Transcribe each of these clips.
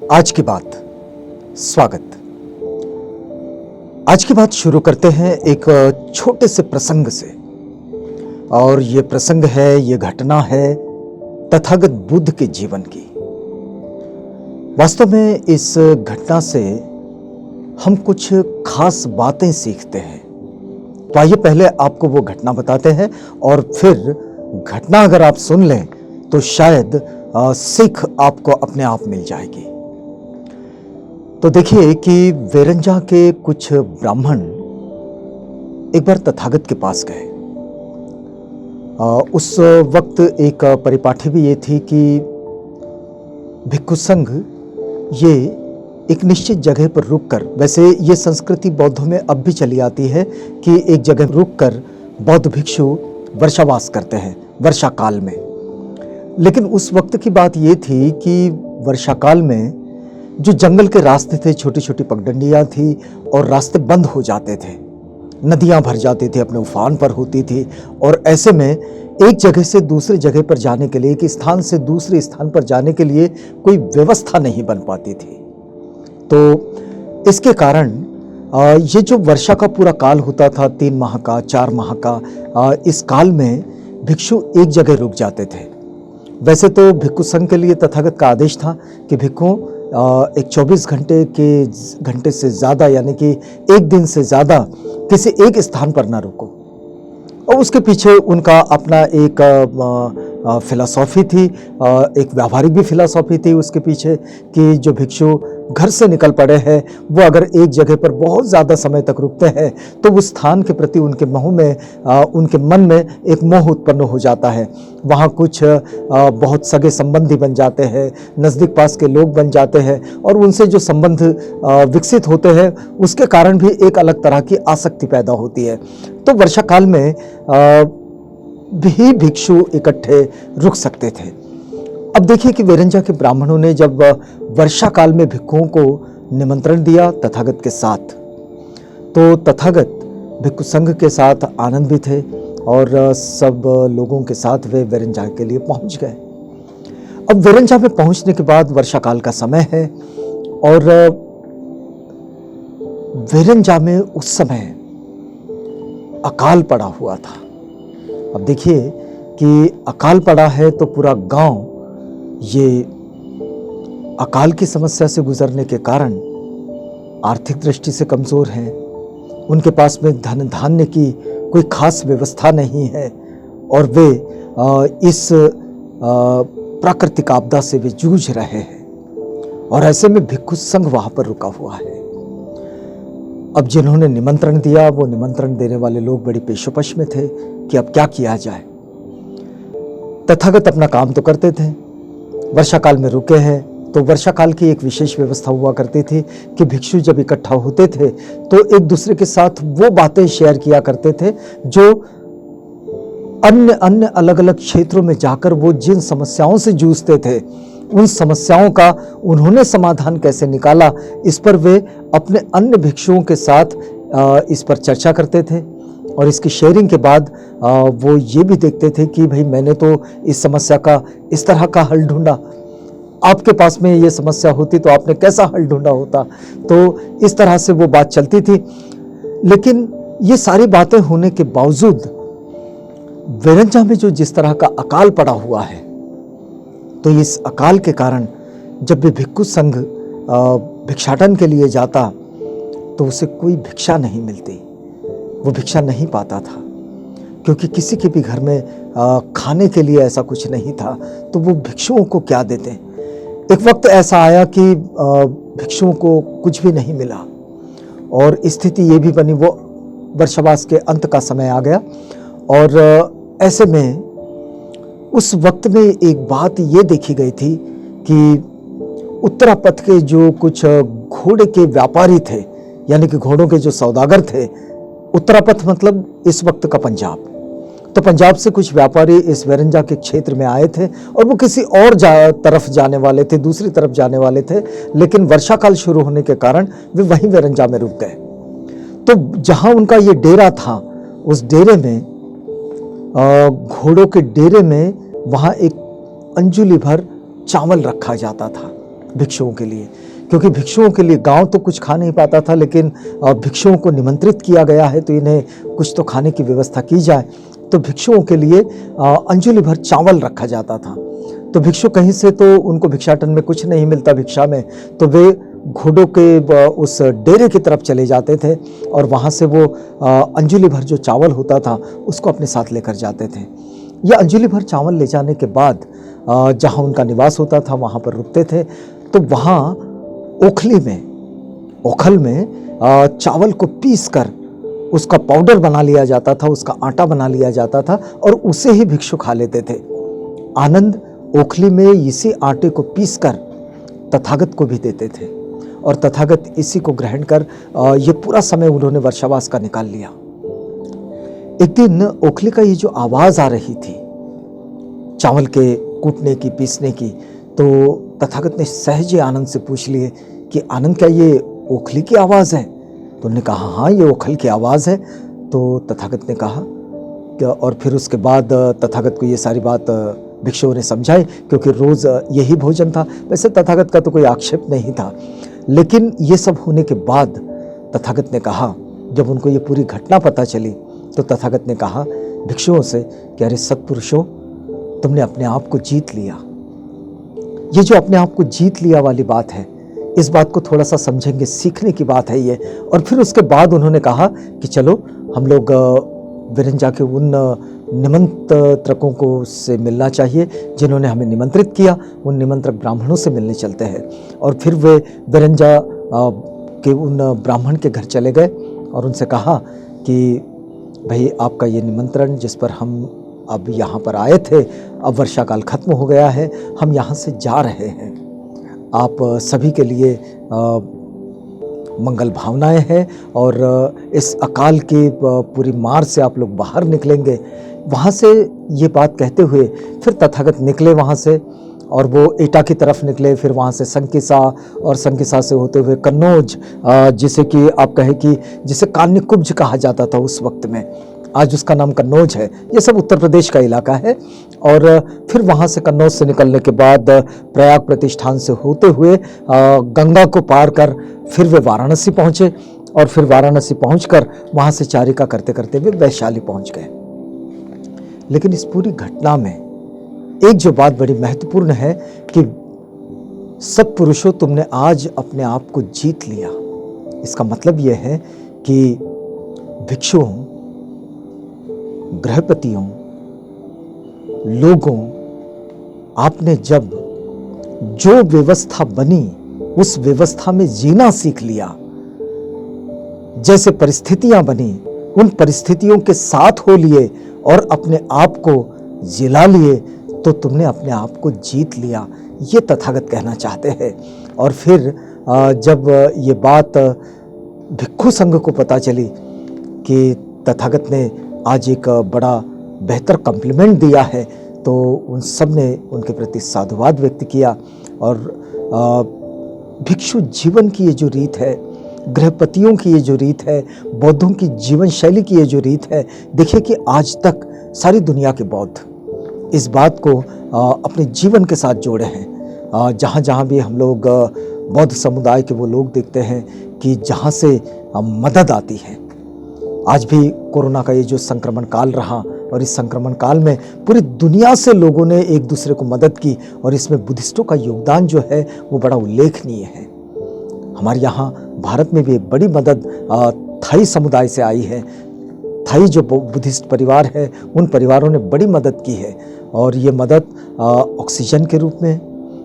आज की बात। स्वागत। आज की बात शुरू करते हैं एक छोटे से प्रसंग से। और ये प्रसंग है, ये घटना है तथागत बुद्ध के जीवन की। वास्तव में इस घटना से हम कुछ खास बातें सीखते हैं। तो आइए पहले आपको वो घटना बताते हैं और फिर घटना अगर आप सुन लें तो शायद सीख आपको अपने आप मिल जाएगी। तो देखिए कि वेरंजा के कुछ ब्राह्मण एक बार तथागत के पास गए। उस वक्त एक परिपाठी भी ये थी कि भिक्षु संघ ये एक निश्चित जगह पर रुककर, वैसे ये संस्कृति बौद्धों में अब भी चली आती है कि एक जगह रुककर बौद्ध भिक्षु वर्षावास करते हैं वर्षा काल में। लेकिन उस वक्त की बात ये थी कि वर्षा काल में जो जंगल के रास्ते थे, छोटी छोटी पगडंडियां थी और रास्ते बंद हो जाते थे, नदियां भर जाती थी, अपने उफान पर होती थी। और ऐसे में एक जगह से दूसरी जगह पर जाने के लिए, एक स्थान से दूसरे स्थान पर जाने के लिए कोई व्यवस्था नहीं बन पाती थी। तो इसके कारण ये जो वर्षा का पूरा काल होता था, 3 माह का, 4 माह का, इस काल में भिक्षु एक जगह रुक जाते थे। वैसे तो भिक्षु संघ के लिए तथागत का आदेश था कि भिक्षु एक 24 घंटे से ज़्यादा, यानी कि एक दिन से ज़्यादा किसी एक स्थान पर ना रुको। और उसके पीछे उनका अपना एक फिलॉसॉफी थी, एक व्यावहारिक भी फिलॉसॉफी थी उसके पीछे कि जो भिक्षु घर से निकल पड़े हैं वो अगर एक जगह पर बहुत ज़्यादा समय तक रुकते हैं तो उस स्थान के प्रति उनके उनके मन में एक मोह उत्पन्न हो जाता है। वहाँ कुछ बहुत सगे संबंधी बन जाते हैं, नज़दीक पास के लोग बन जाते हैं और उनसे जो संबंध विकसित होते हैं उसके कारण भी एक अलग तरह की आसक्ति पैदा होती है। तो वर्षा काल में भी भिक्षु इकट्ठे रुक सकते थे। अब देखिए कि वेरंजा के ब्राह्मणों ने जब वर्षा काल में भिक्षुओं को निमंत्रण दिया तथागत के साथ, तो तथागत भिक्षु संघ के साथ आनंद भी थे और सब लोगों के साथ वे वेरंजा के लिए पहुंच गए। अब वेरंजा में पहुंचने के बाद वर्षा काल का समय है और वेरंजा में उस समय अकाल पड़ा हुआ था। अब देखिए कि अकाल पड़ा है तो पूरा गांव ये अकाल की समस्या से गुजरने के कारण आर्थिक दृष्टि से कमज़ोर हैं। उनके पास में धन धान्य की कोई खास व्यवस्था नहीं है और वे इस प्राकृतिक आपदा से वे जूझ रहे हैं। और ऐसे में भिक्षु संघ वहाँ पर रुका हुआ है। अब जिन्होंने निमंत्रण दिया वो निमंत्रण देने वाले लोग बड़ी पेशोपश में थे कि अब क्या किया जाए। तथागत अपना काम तो करते थे, वर्षा काल में रुके हैं तो वर्षा काल की एक विशेष व्यवस्था हुआ करती थी कि भिक्षु जब इकट्ठा होते थे तो एक दूसरे के साथ वो बातें शेयर किया करते थे जो अन्य अलग अलग क्षेत्रों में जाकर वो जिन समस्याओं से जूझते थे उन समस्याओं का उन्होंने समाधान कैसे निकाला, इस पर वे अपने अन्य भिक्षुओं के साथ इस पर चर्चा करते थे। और इसकी शेयरिंग के बाद वो ये भी देखते थे कि भाई मैंने तो इस समस्या का इस तरह का हल ढूंढा, आपके पास में ये समस्या होती तो आपने कैसा हल ढूंढा होता। तो इस तरह से वो बात चलती थी। लेकिन ये सारी बातें होने के बावजूद वेरंजा में जो जिस तरह का अकाल पड़ा हुआ है, तो इस अकाल के कारण जब भी भिक्षु संघ भिक्षाटन के लिए जाता तो उसे कोई भिक्षा नहीं मिलती, वो भिक्षा नहीं पाता था क्योंकि किसी के भी घर में खाने के लिए ऐसा कुछ नहीं था तो वो भिक्षुओं को क्या देते। एक वक्त ऐसा आया कि भिक्षुओं को कुछ भी नहीं मिला और स्थिति ये भी बनी, वो वर्षावास के अंत का समय आ गया। और ऐसे में उस वक्त में एक बात ये देखी गई थी कि उत्तरापथ के जो कुछ घोड़े के व्यापारी थे, यानी कि घोड़ों के जो सौदागर थे, उत्तरापथ मतलब इस वक्त का पंजाब, तो पंजाब से कुछ व्यापारी इस वेरंजा के क्षेत्र में आए थे और वो किसी और तरफ जाने वाले थे, दूसरी तरफ जाने वाले थे। लेकिन वर्षा काल शुरू होने के कारण वे वहीं वेरंजा में रुक गए। तो जहां उनका ये डेरा था उस डेरे में, घोड़ों के डेरे में, वहां एक अंजुली भर चावल रखा जाता था भिक्षुओं के लिए, क्योंकि भिक्षुओं के लिए गांव तो कुछ खा नहीं पाता था, लेकिन भिक्षुओं को निमंत्रित किया गया है तो इन्हें कुछ तो खाने की व्यवस्था की जाए। तो भिक्षुओं के लिए अंजुलि भर चावल रखा जाता था। तो भिक्षु कहीं से तो उनको भिक्षाटन में कुछ नहीं मिलता भिक्षा में, तो वे घोड़ों के उस डेरे की तरफ चले जाते थे और वहाँ से वो अंजुलि भर जो चावल होता था उसको अपने साथ लेकर जाते थे। यह अंजुलि भर चावल ले जाने के बाद जहाँ उनका निवास होता था वहाँ पर रुकते थे। तो वहाँ ओखल में चावल को पीस कर उसका पाउडर बना लिया जाता था, उसका आटा बना लिया जाता था और उसे ही भिक्षु खा लेते थे। आनंद ओखली में इसी आटे को पीस कर तथागत को भी देते थे और तथागत इसी को ग्रहण कर ये पूरा समय उन्होंने वर्षावास का निकाल लिया। एक दिन ओखली का ये जो आवाज आ रही थी चावल के कूटने की, पीसने की, तो तथागत ने सहजे आनंद से पूछ लिए कि आनंद क्या ये ओखली की आवाज है? तो उन्होंने कहा हाँ ये ओखल की आवाज है। तो तथागत ने कहा और फिर उसके बाद तथागत को ये सारी बात भिक्षुओं ने समझाई, क्योंकि रोज यही भोजन था। वैसे तथागत का तो कोई आक्षेप नहीं था, लेकिन ये सब होने के बाद तथागत ने कहा, जब उनको ये पूरी घटना पता चली तो तथागत ने कहा भिक्षुओं से कि अरे सत्पुरुषों, तुमने अपने आप को जीत लिया। ये जो अपने आप को जीत लिया वाली बात है, इस बात को थोड़ा सा समझेंगे, सीखने की बात है ये। और फिर उसके बाद उन्होंने कहा कि चलो हम लोग विरंजा के उन निमंत्रकों को से मिलना चाहिए जिन्होंने हमें निमंत्रित किया, उन निमंत्रक ब्राह्मणों से मिलने चलते हैं। और फिर वे विरंजा के उन ब्राह्मण के घर चले गए और उनसे कहा कि भाई आपका ये निमंत्रण जिस पर हम अब यहाँ पर आए थे, अब वर्षा काल खत्म हो गया है, हम यहाँ से जा रहे हैं। आप सभी के लिए मंगल भावनाएं हैं और इस अकाल की पूरी मार से आप लोग बाहर निकलेंगे। वहाँ से ये बात कहते हुए फिर तथागत निकले वहाँ से और वो एटा की तरफ निकले, फिर वहाँ से संकिसा और संकिसा से होते हुए कन्नौज, जिसे कि आप कहें कि जिसे कान्यकुब्ज कहा जाता था उस वक्त में, आज उसका नाम कन्नौज है। ये सब उत्तर प्रदेश का इलाका है। और फिर वहाँ से कन्नौज से निकलने के बाद प्रयाग प्रतिष्ठान से होते हुए गंगा को पार कर फिर वे वाराणसी पहुँचे और फिर वाराणसी पहुँचकर वहाँ से चारिका करते करते वे वैशाली पहुँच गए। लेकिन इस पूरी घटना में एक जो बात बड़ी महत्वपूर्ण है कि सत्पुरुषों, तुमने आज अपने आप को जीत लिया। इसका मतलब यह है कि भिक्षुओं, गृहपतियों, लोगों, आपने जब जो व्यवस्था बनी उस व्यवस्था में जीना सीख लिया, जैसे परिस्थितियां बनी उन परिस्थितियों के साथ हो लिए और अपने आप को जिला लिए, तो तुमने अपने आप को जीत लिया। ये तथागत कहना चाहते हैं। और फिर जब ये बात भिक्षु संघ को पता चली कि तथागत ने आज एक बड़ा बेहतर कॉम्प्लीमेंट दिया है, तो उन सब ने उनके प्रति साधुवाद व्यक्त किया। और भिक्षु जीवन की ये जो रीत है, गृहपतियों की ये जो रीत है, बौद्धों की जीवन शैली की ये जो रीत है, देखिए कि आज तक सारी दुनिया के बौद्ध इस बात को अपने जीवन के साथ जोड़े हैं। जहाँ जहाँ भी हम लोग बौद्ध समुदाय के वो लोग देखते हैं कि जहाँ से मदद आती है। आज भी कोरोना का ये जो संक्रमण काल रहा और इस संक्रमण काल में पूरी दुनिया से लोगों ने एक दूसरे को मदद की और इसमें बुद्धिस्टों का योगदान जो है वो बड़ा उल्लेखनीय है। हमारे यहाँ भारत में भी एक बड़ी मदद थाई समुदाय से आई है। थाई जो बुद्धिस्ट परिवार है उन परिवारों ने बड़ी मदद की है और ये मदद ऑक्सीजन के रूप में,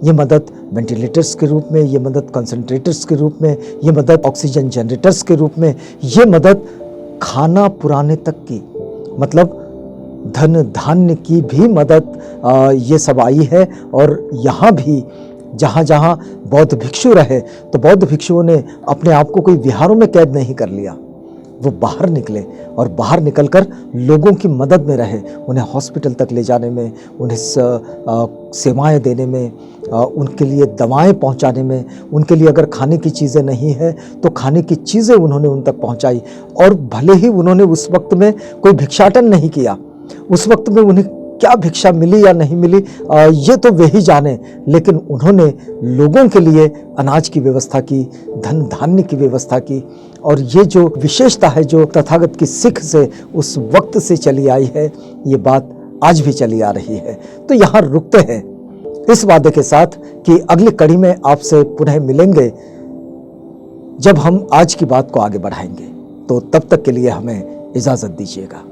ये मदद वेंटिलेटर्स के रूप में, ये मदद कंसंट्रेटर्स के रूप में, ये मदद ऑक्सीजन जनरेटर्स के रूप में, ये मदद खाना पुराने तक की, मतलब धन धान्य की भी मदद ये सब आई है। और यहाँ भी जहाँ जहाँ बौद्ध भिक्षु रहे तो बौद्ध भिक्षुओं ने अपने आप को कोई विहारों में कैद नहीं कर लिया। वो बाहर निकले और बाहर निकलकर लोगों की मदद में रहे, उन्हें हॉस्पिटल तक ले जाने में, उन्हें सेवाएं देने में, उनके लिए दवाएं पहुंचाने में, उनके लिए अगर खाने की चीज़ें नहीं है तो खाने की चीज़ें उन्होंने उन तक पहुंचाई। और भले ही उन्होंने उस वक्त में कोई भिक्षाटन नहीं किया, उस वक्त में उन्हें क्या भिक्षा मिली या नहीं मिली ये तो वे ही जाने, लेकिन उन्होंने लोगों के लिए अनाज की व्यवस्था की, धन धान्य की व्यवस्था की। और ये जो विशेषता है जो तथागत की सिख से उस वक्त से चली आई है, ये बात आज भी चली आ रही है। तो यहाँ रुकते हैं इस वादे के साथ कि अगली कड़ी में आपसे पुनः मिलेंगे जब हम आज की बात को आगे बढ़ाएंगे। तो तब तक के लिए हमें इजाजत दीजिएगा।